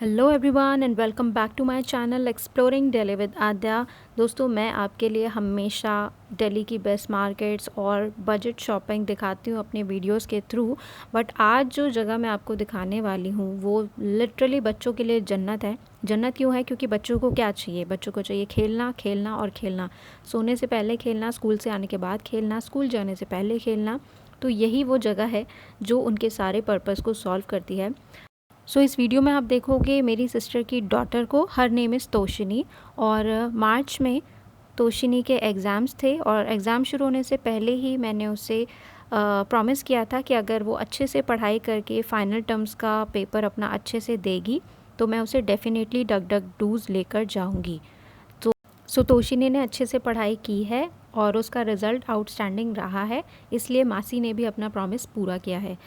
Hello everyone and welcome back to my channel exploring Delhi with Aadya. दोस्तों, मैं आपके लिए हमेशा दिल्ली की बेस्ट मार्केट्स और बजट शॉपिंग दिखाती हूँ अपने वीडियोस के थ्रू। बट आज जो जगह मैं आपको दिखाने वाली हूँ वो लिटरली बच्चों के लिए जन्नत है। जन्नत क्यों है? क्योंकि बच्चों को क्या चाहिए? बच्चों को चाहिए खेलना, खेलना और खेलना। सोने से पहले खेलना, स्कूल से आने के बाद खेलना, स्कूल जाने से पहले खेलना। तो यही वो जगह है जो उनके सारे पर्पज़ को सॉल्व करती है। सो इस वीडियो में आप देखोगे मेरी सिस्टर की डॉटर को, हर नेम इज़ तोशिनी। और मार्च में तोशिनी के एग्ज़ाम्स थे और एग्ज़ाम शुरू होने से पहले ही मैंने उसे प्रॉमिस किया था कि अगर वो अच्छे से पढ़ाई करके फ़ाइनल टर्म्स का पेपर अपना अच्छे से देगी तो मैं उसे डेफ़िनेटली डग डग डूज़ लेकर जाऊंगी। तो तोशिनी ने अच्छे से पढ़ाई की है और उसका रिज़ल्ट आउटस्टैंडिंग रहा है, इसलिए मासी ने भी अपना प्रॉमिस पूरा किया है।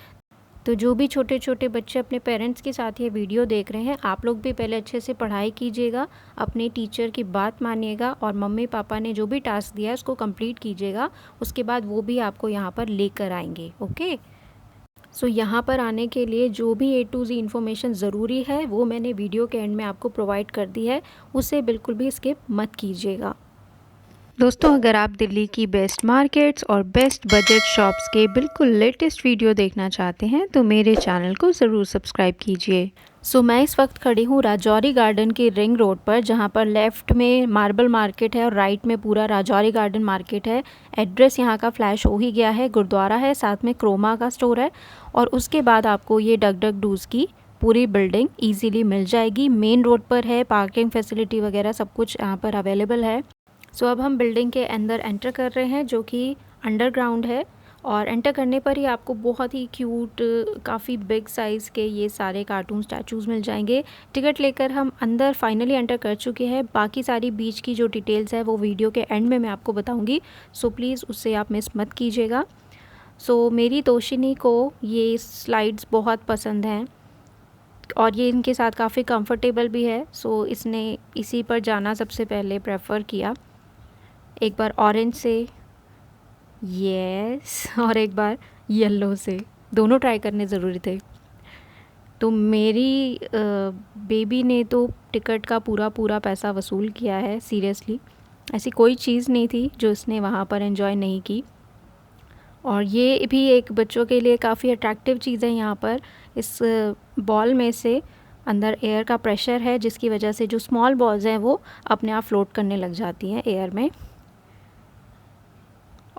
तो जो भी छोटे छोटे बच्चे अपने पेरेंट्स के साथ ये वीडियो देख रहे हैं, आप लोग भी पहले अच्छे से पढ़ाई कीजिएगा, अपने टीचर की बात मानिएगा और मम्मी पापा ने जो भी टास्क दिया है उसको कंप्लीट कीजिएगा। उसके बाद वो भी आपको यहाँ पर लेकर आएंगे। ओके, सो यहाँ पर आने के लिए जो भी A to Z इन्फॉर्मेशन ज़रूरी है वो मैंने वीडियो के एंड में आपको प्रोवाइड कर दी है, उसे बिल्कुल भी स्किप मत कीजिएगा। दोस्तों, अगर आप दिल्ली की बेस्ट मार्केट्स और बेस्ट बजट शॉप्स के बिल्कुल लेटेस्ट वीडियो देखना चाहते हैं तो मेरे चैनल को ज़रूर सब्सक्राइब कीजिए। सो मैं इस वक्त खड़ी हूँ राजौरी गार्डन की रिंग रोड पर, जहाँ पर लेफ़्ट में मार्बल मार्केट है और राइट में पूरा राजौरी गार्डन मार्केट है। एड्रेस यहाँ का फ्लैश हो ही गया है, गुरुद्वारा है, साथ में क्रोमा का स्टोर है और उसके बाद आपको ये डग डग डूज़ की पूरी बिल्डिंग ईजीली मिल जाएगी। मेन रोड पर है, पार्किंग फैसिलिटी वगैरह सब कुछ यहाँ पर अवेलेबल है। सो अब हम बिल्डिंग के अंदर एंटर कर रहे हैं जो कि अंडरग्राउंड है और एंटर करने पर ही आपको बहुत ही क्यूट, काफ़ी बिग साइज़ के ये सारे कार्टून स्टैचूज़ मिल जाएंगे। टिकट लेकर हम अंदर फाइनली एंटर कर चुके हैं। बाकी सारी बीच की जो डिटेल्स है वो वीडियो के एंड में मैं आपको बताऊंगी, सो प्लीज़ उससे आप मिस मत कीजिएगा। सो मेरी तोशिनी को ये स्लाइड्स बहुत पसंद हैं और ये इनके साथ काफ़ी कंफर्टेबल भी है, सो इसने इसी पर जाना सबसे पहले प्रेफर किया। एक बार ऑरेंज से, यस, और एक बार येलो से, दोनों ट्राई करने ज़रूरी थे। तो मेरी बेबी ने तो टिकट का पूरा पैसा वसूल किया है। सीरियसली ऐसी कोई चीज़ नहीं थी जो इसने वहाँ पर एंजॉय नहीं की। और ये भी एक बच्चों के लिए काफ़ी अट्रैक्टिव चीज़ है। यहाँ पर इस बॉल में से अंदर एयर का प्रेशर है जिसकी वजह से जो स्मॉल बॉल्स हैं वो अपने आप फ्लोट करने लग जाती हैं एयर में।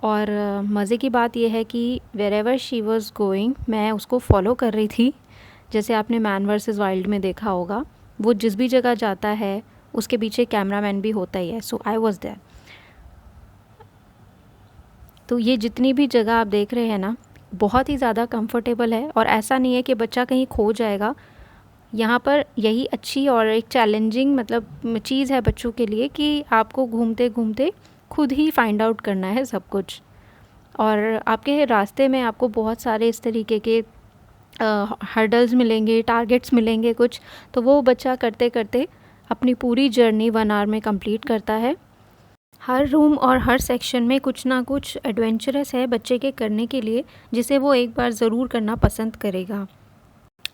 और मज़े की बात यह है कि वेरेवर शी वॉज़ गोइंग, मैं उसको फॉलो कर रही थी। जैसे आपने मैन वर्सेस वाइल्ड में देखा होगा, वो जिस भी जगह जाता है उसके पीछे कैमरामैन भी होता ही है। सो आई वॉज़ देयर। तो ये जितनी भी जगह आप देख रहे हैं ना, बहुत ही ज़्यादा कंफर्टेबल है और ऐसा नहीं है कि बच्चा कहीं खो जाएगा। यहाँ पर यही अच्छी और एक चैलेंजिंग मतलब चीज़ है बच्चों के लिए कि आपको घूमते घूमते खुद ही फाइंड आउट करना है सब कुछ। और आपके रास्ते में आपको बहुत सारे इस तरीके के हर्डल्स मिलेंगे, टारगेट्स मिलेंगे कुछ, तो वो बच्चा करते करते अपनी पूरी जर्नी 1 आवर में कंप्लीट करता है। हर रूम और हर सेक्शन में कुछ ना कुछ एडवेंचरस है बच्चे के करने के लिए, जिसे वो एक बार ज़रूर करना पसंद करेगा।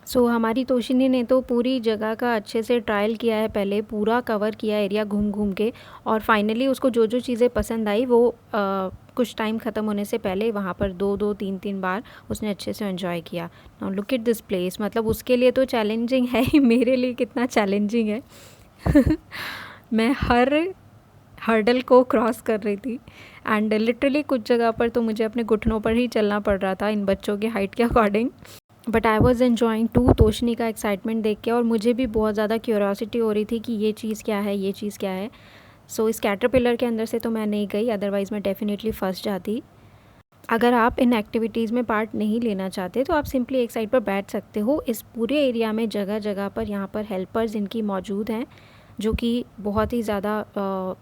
सो हमारी तोशिनी ने तो पूरी जगह का अच्छे से ट्रायल किया है, पहले पूरा कवर किया एरिया घूम घूम के, और फाइनली उसको जो जो चीज़ें पसंद आई वो कुछ टाइम ख़त्म होने से पहले वहाँ पर 2-2 3-3 बार उसने अच्छे से एंजॉय किया। Now look at this place, मतलब उसके लिए तो चैलेंजिंग है ही, मेरे लिए कितना चैलेंजिंग है। मैं हर हर्डल को क्रॉस कर रही थी एंड लिटरली कुछ जगह पर तो मुझे अपने घुटनों पर ही चलना पड़ रहा था इन बच्चों के हाइट के according. But I was enjoying to Toshini का एक्साइटमेंट देख के, और मुझे भी बहुत ज़्यादा क्यूरियोसिटी हो रही थी कि ये चीज़ क्या है, ये चीज़ क्या है। सो इस कैटरपिलर के अंदर से तो मैं नहीं गई, अदरवाइज़ मैं डेफिनेटली फंस जाती। अगर आप इन एक्टिविटीज़ में पार्ट नहीं लेना चाहते तो आप सिंपली एक साइड पर बैठ सकते हो। इस पूरे एरिया में जगह जगह पर यहाँ पर हेल्पर्स इनकी मौजूद हैं जो कि बहुत ही ज़्यादा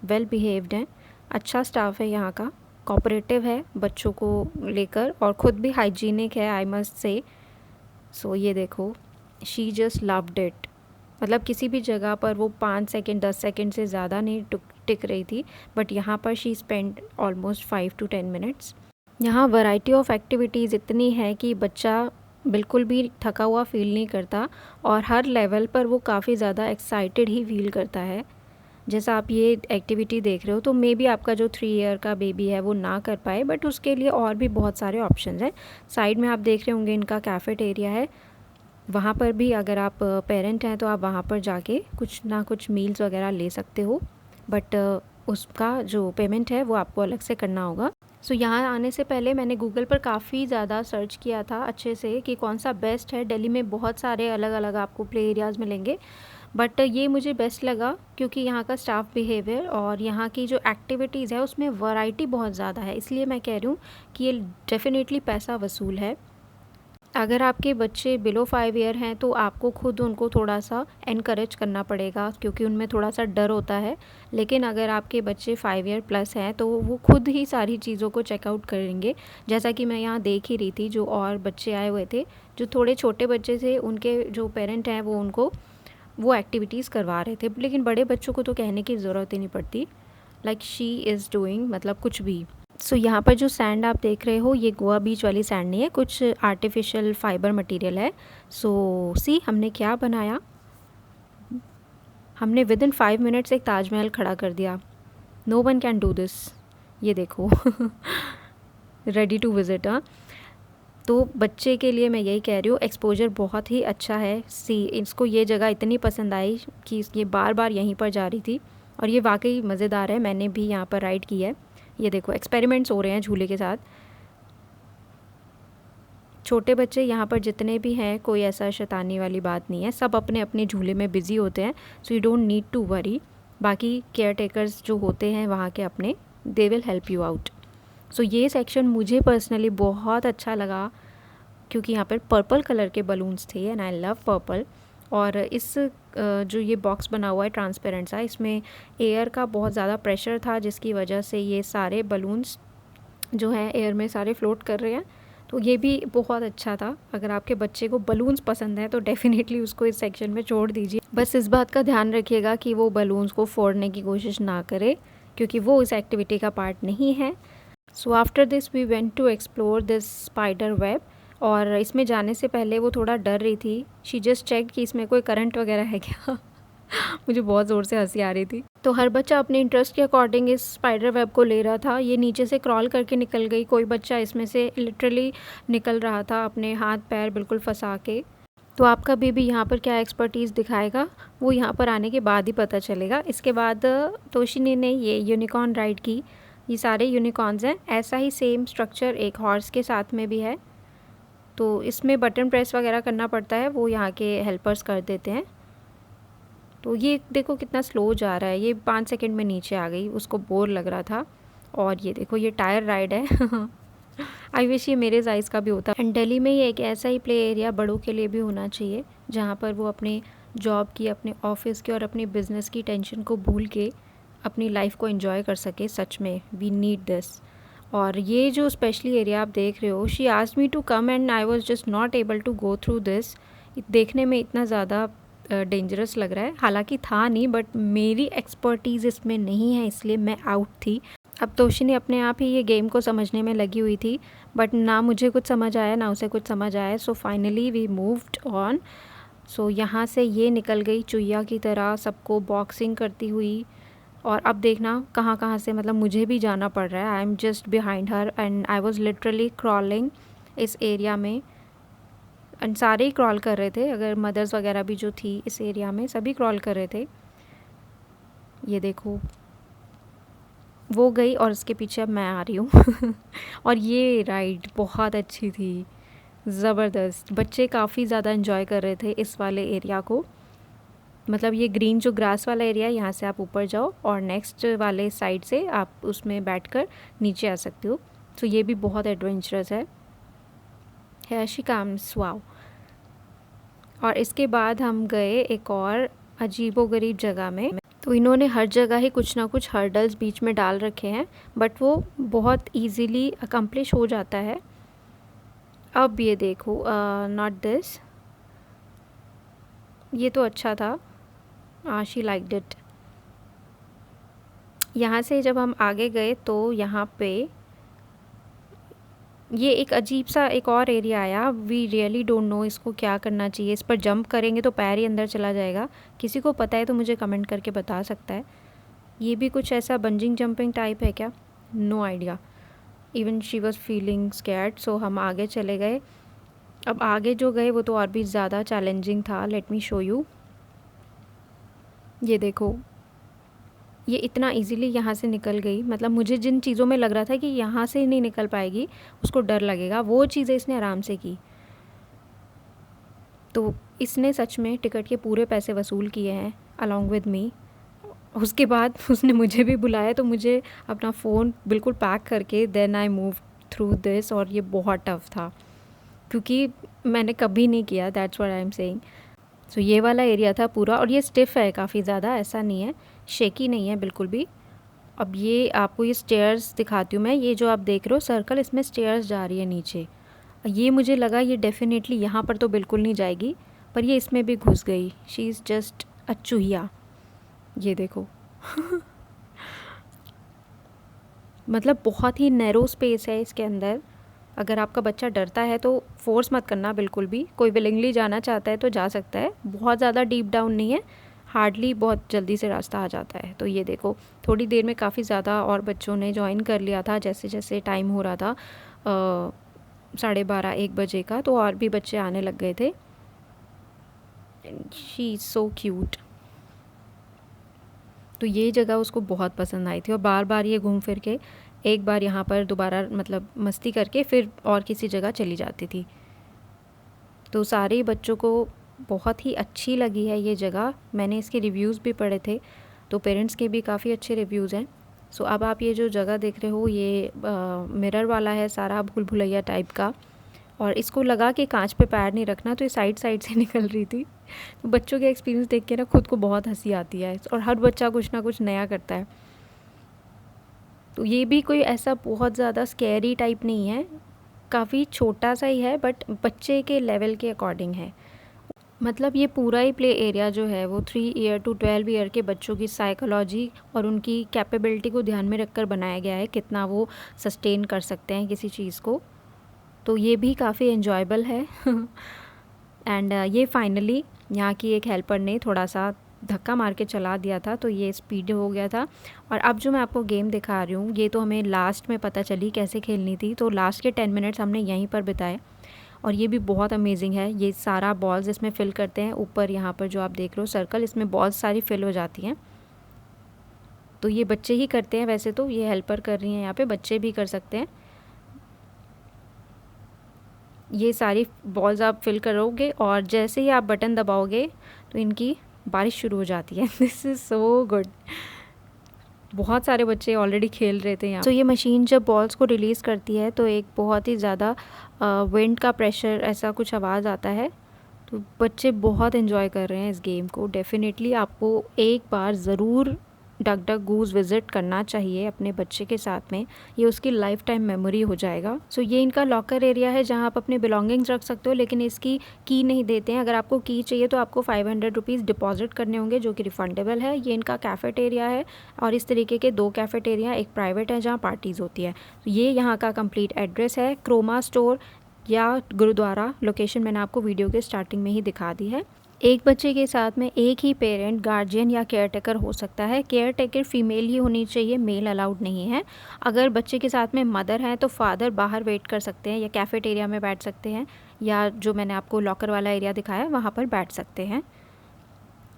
वेल बिहेव्ड हैं। अच्छा स्टाफ है यहाँ का, कोऑपरेटिव है बच्चों को लेकर और ख़ुद भी हाइजीनिक है, आई मस्ट से। सो ये देखो, शी जस्ट लव्ड इट। मतलब किसी भी जगह पर वो 5 सेकेंड 10 सेकेंड से ज़्यादा नहीं टिक रही थी, बट यहाँ पर she spend almost 5 to 10 minutes. यहाँ वैरायटी ऑफ एक्टिविटीज़ इतनी है कि बच्चा बिल्कुल भी थका हुआ फ़ील नहीं करता और हर लेवल पर वो काफ़ी ज़्यादा एक्साइटेड ही फ़ील करता है। जैसा आप ये एक्टिविटी देख रहे हो तो मे बी आपका जो 3 ईयर का बेबी है वो ना कर पाए, बट उसके लिए और भी बहुत सारे ऑप्शंस हैं। साइड में आप देख रहे होंगे इनका कैफ़ेटेरिया है, वहाँ पर भी अगर आप पेरेंट हैं तो आप वहाँ पर जाके कुछ ना कुछ मील्स वगैरह ले सकते हो, बट उसका जो पेमेंट है वो आपको अलग से करना होगा। सो यहाँ आने से पहले मैंने गूगल पर काफ़ी ज़्यादा सर्च किया था अच्छे से कि कौन सा बेस्ट है। दिल्ली में बहुत सारे अलग अलग आपको प्ले एरियाज़ मिलेंगे, बट ये मुझे बेस्ट लगा क्योंकि यहाँ का स्टाफ बिहेवियर और यहाँ की जो एक्टिविटीज़ है उसमें वैरायटी बहुत ज़्यादा है, इसलिए मैं कह रही हूँ कि ये डेफ़िनेटली पैसा वसूल है। अगर आपके बच्चे बिलो 5 ईयर हैं तो आपको खुद उनको थोड़ा सा एनकरेज करना पड़ेगा क्योंकि उनमें थोड़ा सा डर होता है, लेकिन अगर आपके बच्चे 5 ईयर प्लस हैं तो वो खुद ही सारी चीज़ों को चेकआउट करेंगे। जैसा कि मैं यहाँ देख ही रही थी, जो और बच्चे आए हुए थे, जो थोड़े छोटे बच्चे थे, उनके जो पेरेंट हैं वो उनको वो एक्टिविटीज़ करवा रहे थे, लेकिन बड़े बच्चों को तो कहने की ज़रूरत ही नहीं पड़ती। लाइक शी इज़ डूइंग, मतलब कुछ भी। सो यहाँ पर जो सैंड आप देख रहे हो ये गोवा बीच वाली सैंड नहीं है, कुछ आर्टिफिशियल फाइबर मटेरियल है। सो सी हमने क्या बनाया, हमने विद इन 5 मिनट्स एक ताजमहल खड़ा कर दिया। No one can do this. ये देखो रेडी टू विज़िट। हाँ, तो बच्चे के लिए मैं यही कह रही हूँ, एक्सपोजर बहुत ही अच्छा है। सी इसको ये जगह इतनी पसंद आई कि ये बार बार यहीं पर जा रही थी और ये वाकई मज़ेदार है। मैंने भी यहाँ पर राइड की है। ये देखो एक्सपेरिमेंट्स हो रहे हैं झूले के साथ। छोटे बच्चे यहाँ पर जितने भी हैं, कोई ऐसा शैतानी वाली बात नहीं है, सब अपने अपने झूले में बिज़ी होते हैं। So you don't need to worry. बाकी केयर टेकर्स जो होते हैं वहाँ के अपने, they will help you out. So ये सेक्शन मुझे पर्सनली बहुत अच्छा लगा क्योंकि यहाँ पर पर्पल कलर के बलून्स थे एंड आई लव पर्पल। और इस जो ये बॉक्स बना हुआ है ट्रांसपेरेंट सा, इसमें एयर का बहुत ज़्यादा प्रेशर था जिसकी वजह से ये सारे बलून्स जो हैं एयर में सारे फ्लोट कर रहे हैं। तो ये भी बहुत अच्छा था। अगर आपके बच्चे को बलून्स पसंद है तो डेफ़िनेटली उसको इस सेक्शन में छोड़ दीजिए। बस इस बात का ध्यान रखिएगा कि वो बलून्स को फोड़ने की कोशिश ना करे क्योंकि वो इस एक्टिविटी का पार्ट नहीं है। So after this we went to explore this spider web. और इसमें जाने से पहले वो थोड़ा डर रही थी। शी जस्ट चेक कि इसमें कोई करंट वगैरह है क्या मुझे बहुत ज़ोर से हंसी आ रही थी। तो हर बच्चा अपने इंटरेस्ट के अकॉर्डिंग इस स्पाइडर वेब को ले रहा था। ये नीचे से क्रॉल करके निकल गई, कोई बच्चा इसमें से लिटरली निकल रहा था अपने हाथ पैर बिल्कुल फंसा के। तो आपका बेबी यहाँ पर क्या एक्सपर्टीज़ दिखाएगा वो यहाँ पर आने के बाद ही पता चलेगा। इसके बाद तोशिनी ने ये यूनिकॉर्न राइड की। ये सारे यूनिकॉर्न्स हैं। ऐसा ही सेम स्ट्रक्चर एक हॉर्स के साथ में भी है, तो इसमें बटन प्रेस वगैरह करना पड़ता है, वो यहाँ के हेल्पर्स कर देते हैं। तो ये देखो कितना स्लो जा रहा है, ये 5 सेकंड में नीचे आ गई, उसको बोर लग रहा था। और ये देखो ये टायर राइड है आई विश ये मेरे साइज़ का भी होता। एंड दिल्ली में ये एक ऐसा ही प्ले एरिया बड़ों के लिए भी होना चाहिए जहाँ पर वो अपने जॉब की, अपने ऑफिस की और अपनी बिज़नेस की टेंशन को भूल के अपनी लाइफ को एंजॉय कर सके। सच में वी नीड दिस। और ये जो स्पेशली एरिया आप देख रहे हो, she asked me to come and I was just not able to go through this. देखने में इतना ज़्यादा डेंजरस लग रहा है, हालांकि था नहीं, बट मेरी एक्सपर्टीज़ इसमें नहीं है इसलिए मैं आउट थी। अब तोशिनी अपने आप ही ये गेम को समझने में लगी हुई थी, बट ना मुझे कुछ समझ आया ना उसे कुछ समझ आया। So finally we moved on. So यहाँ से ये निकल गई चुईया की तरह सबको बॉक्सिंग करती हुई। और अब देखना कहाँ कहाँ से, मतलब मुझे भी जाना पड़ रहा है। I am just behind her and I was literally crawling इस एरिया में। एंड सारे ही क्रॉल कर रहे थे, अगर मदर्स वगैरह भी जो थी इस एरिया में सभी क्रॉल कर रहे थे। ये देखो वो गई और उसके पीछे अब मैं आ रही हूँ और ये राइड बहुत अच्छी थी, ज़बरदस्त। बच्चे काफ़ी ज़्यादा इन्जॉय कर रहे थे इस वाले एरिया को। मतलब ये ग्रीन जो ग्रास वाला एरिया है, यहाँ से आप ऊपर जाओ और नेक्स्ट वाले साइड से आप उसमें बैठकर नीचे आ सकते हो। तो ये भी बहुत एडवेंचरस है। Here she comes, wow. और इसके बाद हम गए एक और अजीबोगरीब जगह में। तो इन्होंने हर जगह ही कुछ ना कुछ हर्डल्स बीच में डाल रखे हैं, बट वो बहुत इजीली अकम्प्लिश हो जाता है। अब ये देखो, नॉट दिस, ये तो अच्छा था, शी लाइक्ड इट। यहाँ से जब हम आगे गए तो यहाँ पे ये एक अजीब सा एक और एरिया आया, वी रियली डोंट नो इसको क्या करना चाहिए। इस पर जंप करेंगे तो पैर ही अंदर चला जाएगा। किसी को पता है तो मुझे कमेंट करके बता सकता है। ये भी कुछ ऐसा बंजिंग जंपिंग टाइप है क्या, no idea. Even she was feeling scared, so हम आगे चले गए। अब आगे जो गए वो तो और भी ज़्यादा चैलेंजिंग था। Let me show you. ये देखो, ये इतना इजीली यहाँ से निकल गई। मतलब मुझे जिन चीज़ों में लग रहा था कि यहाँ से नहीं निकल पाएगी, उसको डर लगेगा, वो चीज़ें इसने आराम से की। तो इसने सच में टिकट के पूरे पैसे वसूल किए हैं अलॉन्ग विद मी। उसके बाद उसने मुझे भी बुलाया, तो मुझे अपना फ़ोन बिल्कुल पैक करके then I move through this. और ये बहुत टफ़ था क्योंकि मैंने कभी नहीं किया, that's what I am saying. So ये वाला एरिया था पूरा, और ये स्टिफ़ है काफ़ी ज़्यादा, ऐसा नहीं है, शेकी नहीं है बिल्कुल भी। अब ये आपको ये स्टेयर्स दिखाती हूँ मैं। ये जो आप देख रहे हो सर्कल, इसमें स्टेयर्स जा रही है नीचे। ये मुझे लगा ये डेफिनेटली यहाँ पर तो बिल्कुल नहीं जाएगी, पर ये इसमें भी घुस गई। शी इज़ जस्ट अ चूहिया। ये देखो मतलब बहुत ही नैरो स्पेस है इसके अंदर। अगर आपका बच्चा डरता है तो फोर्स मत करना बिल्कुल भी। कोई विलिंगली जाना चाहता है तो जा सकता है, बहुत ज़्यादा डीप डाउन नहीं है, हार्डली बहुत जल्दी से रास्ता आ जाता है। तो ये देखो, थोड़ी देर में काफ़ी ज़्यादा और बच्चों ने ज्वाइन कर लिया था। जैसे जैसे टाइम हो रहा था 12:30-1 बजे का, तो और भी बच्चे आने लग गए थे। She is so cute. तो ये जगह उसको बहुत पसंद आई थी, और बार बार ये घूम फिर के एक बार यहाँ पर दोबारा मतलब मस्ती करके फिर और किसी जगह चली जाती थी। तो सारे बच्चों को बहुत ही अच्छी लगी है ये जगह। मैंने इसके रिव्यूज़ भी पढ़े थे, तो पेरेंट्स के भी काफ़ी अच्छे रिव्यूज़ हैं। सो अब आप ये जो जगह देख रहे हो, ये मिरर वाला है सारा, भूल भुलैया टाइप का। और इसको लगा कि कांच पे पैर नहीं रखना, तो ये साइड साइड से निकल रही थी। तो बच्चों के एक्सपीरियंस देख के ना खुद को बहुत हंसी आती है, और हर बच्चा कुछ ना कुछ नया करता है। तो ये भी कोई ऐसा बहुत ज़्यादा स्कैरी टाइप नहीं है, काफ़ी छोटा सा ही है, बट बच्चे के लेवल के अकॉर्डिंग है। मतलब ये पूरा ही प्ले एरिया जो है वो 3 ईयर टू 12 ईयर के बच्चों की साइकोलॉजी और उनकी कैपेबिलिटी को ध्यान में रखकर बनाया गया है, कितना वो सस्टेन कर सकते हैं किसी चीज़ को। तो ये भी काफ़ी एन्जॉयबल है। एंड ये फाइनली यहाँ की एक हेल्पर ने थोड़ा सा धक्का मार के चला दिया था, तो ये स्पीड हो गया था। और अब जो मैं आपको गेम दिखा रही हूँ, ये तो हमें लास्ट में पता चली कैसे खेलनी थी। तो लास्ट के 10 मिनट्स हमने यहीं पर बिताए, और ये भी बहुत अमेजिंग है। ये सारा बॉल्स इसमें फ़िल करते हैं, ऊपर यहाँ पर जो आप देख रहे हो सर्कल, इसमें बॉल्स सारी फ़िल हो जाती हैं। तो ये बच्चे ही करते हैं, वैसे तो ये हेल्पर कर रही हैं, यहाँ पे बच्चे भी कर सकते हैं। ये सारी बॉल्स आप फिल करोगे, और जैसे ही आप बटन दबाओगे तो इनकी बारिश शुरू हो जाती है। This is so good. बहुत सारे बच्चे ऑलरेडी खेल रहे थे यहाँ। तो ये मशीन जब बॉल्स को रिलीज़ करती है तो एक बहुत ही ज़्यादा विंड का प्रेशर ऐसा कुछ आवाज़ आता है। तो बच्चे बहुत एंजॉय कर रहे हैं इस गेम को। डेफिनेटली आपको एक बार ज़रूर डक डक गूज विज़िट करना चाहिए अपने बच्चे के साथ में, ये उसकी लाइफ टाइम मेमोरी हो जाएगा। सो ये इनका लॉकर एरिया है जहाँ आप अपने बिलोंगिंग्स रख सकते हो, लेकिन इसकी की नहीं देते हैं। अगर आपको की चाहिए तो आपको 500 रुपीज़ डिपॉजिट करने होंगे, जो कि रिफंडेबल है। ये इनका कैफ़ेटेरिया है, और इस तरीके के 2 कैफ़ेटेरिया, एक प्राइवेट है जहाँ पार्टीज़ होती है। तो ये यहाँ का कंप्लीट एड्रेस है, क्रोमा स्टोर या गुरुद्वारा। लोकेशन मैंने आपको वीडियो के स्टार्टिंग में ही दिखा दी है। एक बच्चे के साथ में एक ही पेरेंट, गार्जियन या केयर टेकर हो सकता है। केयर टेकर फीमेल ही होनी चाहिए, मेल अलाउड नहीं है। अगर बच्चे के साथ में मदर है तो फादर बाहर वेट कर सकते हैं, या कैफ़ेटेरिया में बैठ सकते हैं, या जो मैंने आपको लॉकर वाला एरिया दिखाया वहाँ पर बैठ सकते हैं।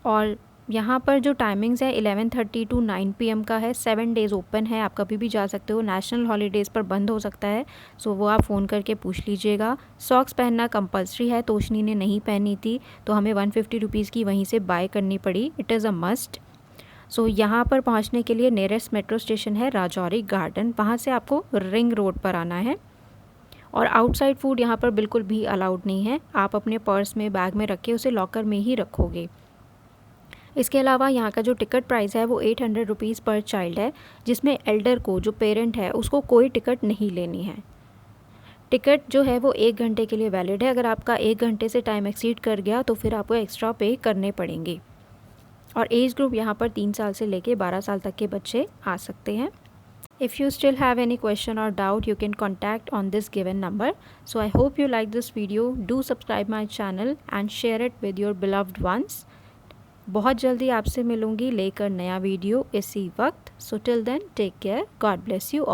और यहाँ पर जो टाइमिंग्स है 11:30 टू 9 PM का है। 7 डेज़ ओपन है, आप कभी भी जा सकते हो। नेशनल हॉलीडेज़ पर बंद हो सकता है, सो वो आप फ़ोन करके पूछ लीजिएगा। सॉक्स पहनना कंपलसरी है, तोशनी ने नहीं पहनी थी तो हमें 150 रुपीज़ की वहीं से बाय करनी पड़ी। It is a must. So यहाँ पर पहुँचने के लिए नियरेस्ट मेट्रो स्टेशन है राजौरी गार्डन, वहाँ से आपको रिंग रोड पर आना है। और आउटसाइड फूड यहाँ पर बिल्कुल भी अलाउड नहीं है, आप अपने पर्स में, बैग में रख के उसे लॉकर में ही रखोगे। इसके अलावा यहाँ का जो टिकट प्राइस है वो 800 रुपीज़ पर चाइल्ड है, जिसमें एल्डर को, जो पेरेंट है, उसको कोई टिकट नहीं लेनी है। टिकट जो है वो 1 घंटे के लिए वैलिड है। अगर आपका 1 घंटे से टाइम एक्सीड कर गया तो फिर आपको एक्स्ट्रा पे करने पड़ेंगे। और एज ग्रुप यहाँ पर 3 साल से लेके 12 साल तक के बच्चे आ सकते हैं। If you still have any question or doubt, you can contact on this given number. So I hope you like this video. Do subscribe my channel and share it with your beloved ones. बहुत जल्दी आपसे मिलूंगी लेकर नया video इसी वक्त. So till then, take care. God bless you all.